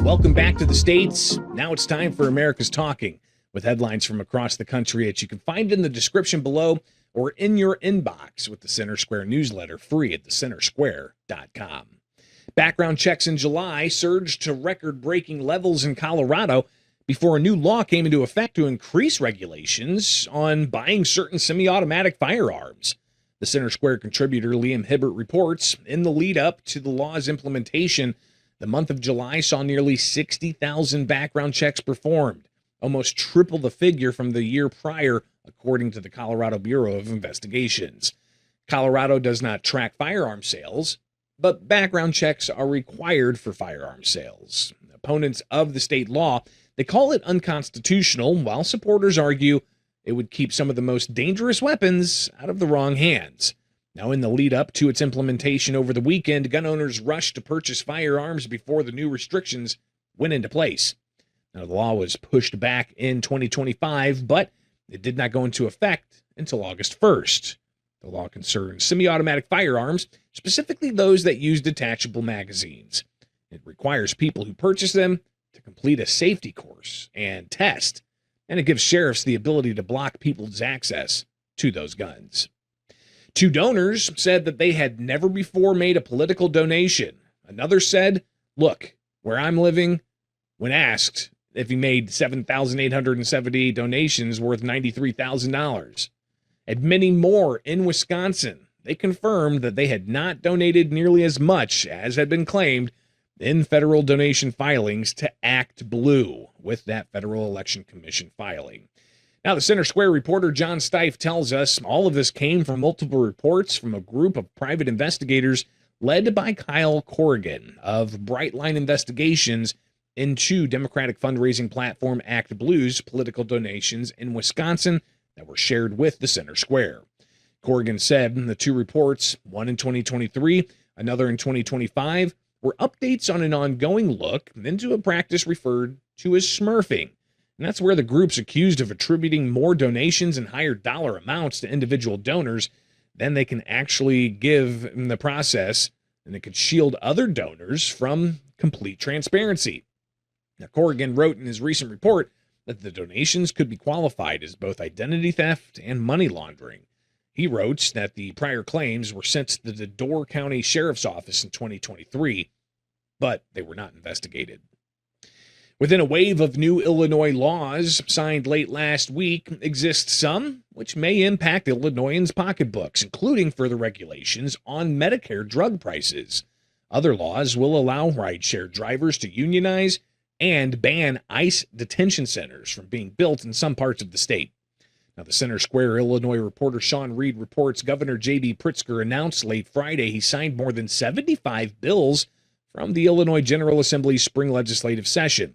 Welcome back to the States. Now it's time for America's Talking, with headlines from across the country that you can find in the description below or in your inbox with the Center Square newsletter, free at thecentersquare.com. Background checks in July surged to record-breaking levels in Colorado before a new law came into effect to increase regulations on buying certain semi-automatic firearms. The Center Square contributor Liam Hibbert reports, in the lead up to the law's implementation, the month of July saw nearly 60,000 background checks performed, almost triple the figure from the year prior, according to the Colorado Bureau of Investigations. Colorado does not track firearm sales, but background checks are required for firearm sales. Opponents of the state law, they call it unconstitutional, while supporters argue it would keep some of the most dangerous weapons out of the wrong hands. Now, in the lead up to its implementation over the weekend, gun owners rushed to purchase firearms before the new restrictions went into place. Now, the law was pushed back in 2025, but it did not go into effect until August 1st. The law concerns semi-automatic firearms, specifically those that use detachable magazines. It requires people who purchase them to complete a safety course and test, and it gives sheriffs the ability to block people's access to those guns. Two donors said that they had never before made a political donation. Another said, look, where I'm living, when asked if he made 7,878 donations worth $93,000. And many more in Wisconsin, they confirmed that they had not donated nearly as much as had been claimed in federal donation filings to Act Blue with that Federal Election Commission filing. Now, the Center Square reporter John Stife tells us all of this came from multiple reports from a group of private investigators led by Kyle Corrigan of Brightline Investigations into Democratic fundraising platform Act Blue's political donations in Wisconsin that were shared with the Center Square. Corrigan said the two reports, one in 2023, another in 2025, were updates on an ongoing look into a practice referred to as smurfing. And that's where the group's accused of attributing more donations and higher dollar amounts to individual donors than they can actually give in the process, and it could shield other donors from complete transparency. Now, Corrigan wrote in his recent report that the donations could be qualified as both identity theft and money laundering. He wrote that the prior claims were sent to the Door County Sheriff's Office in 2023, but they were not investigated. Within a wave of new Illinois laws signed late last week exist some which may impact Illinoisans' pocketbooks, including further regulations on Medicare drug prices. Other laws will allow rideshare drivers to unionize and ban ICE detention centers from being built in some parts of the state. Now, the Center Square Illinois reporter Sean Reed reports Governor J.B. Pritzker announced late Friday he signed more than 75 bills from the Illinois General Assembly's spring legislative session.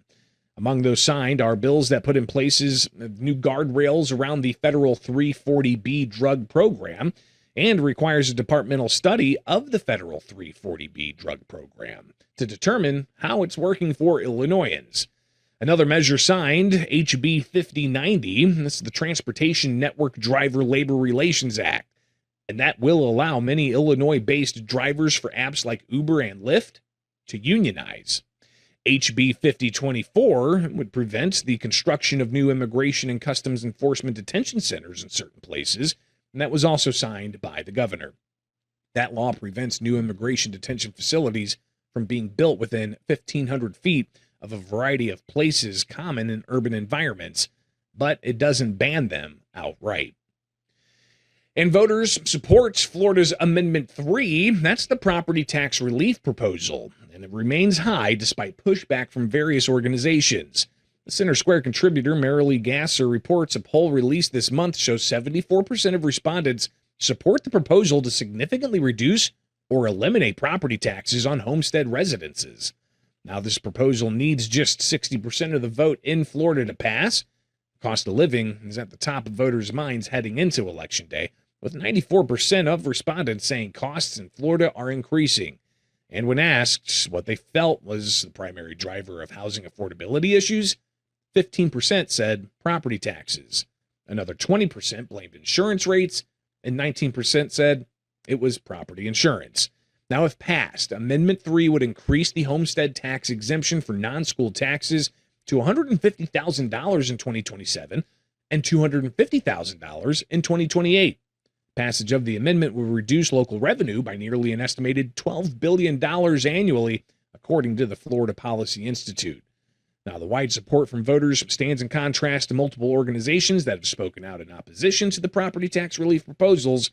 Among those signed are bills that put in places new guardrails around the federal 340B drug program and requires a departmental study of the federal 340B drug program to determine how it's working for Illinoisans. Another measure signed, HB 5090, this is the Transportation Network Driver Labor Relations Act, and that will allow many Illinois-based drivers for apps like Uber and Lyft to unionize. HB 5024 would prevent the construction of new immigration and customs enforcement detention centers in certain places, and that was also signed by the governor. That law prevents new immigration detention facilities from being built within 1,500 feet of a variety of places common in urban environments, but it doesn't ban them outright. And voters support Florida's Amendment 3. That's the property tax relief proposal, and it remains high despite pushback from various organizations. The Center Square contributor Marilee Gasser reports a poll released this month shows 74% of respondents support the proposal to significantly reduce or eliminate property taxes on homestead residences. Now, this proposal needs just 60% of the vote in Florida to pass. Cost of living is at the top of voters' minds heading into Election Day, with 94% of respondents saying costs in Florida are increasing. And when asked what they felt was the primary driver of housing affordability issues, 15% said property taxes. Another 20% blamed insurance rates, and 19% said it was property insurance. Now, if passed, Amendment 3 would increase the homestead tax exemption for non-school taxes to $150,000 in 2027 and $250,000 in 2028. Passage of the amendment will reduce local revenue by nearly an estimated $12 billion annually, according to the Florida Policy Institute. Now, the wide support from voters stands in contrast to multiple organizations that have spoken out in opposition to the property tax relief proposals.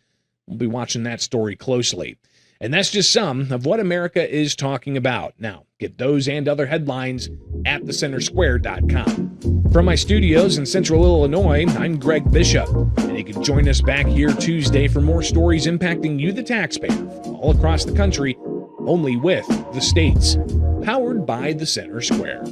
We'll be watching that story closely. And that's just some of what America is talking about. Now, get those and other headlines at thecentersquare.com. From my studios in Central Illinois, I'm Greg Bishop, and you can join us back here Tuesday for more stories impacting you, the taxpayer, from all across the country, only with the states. Powered by the Center Square.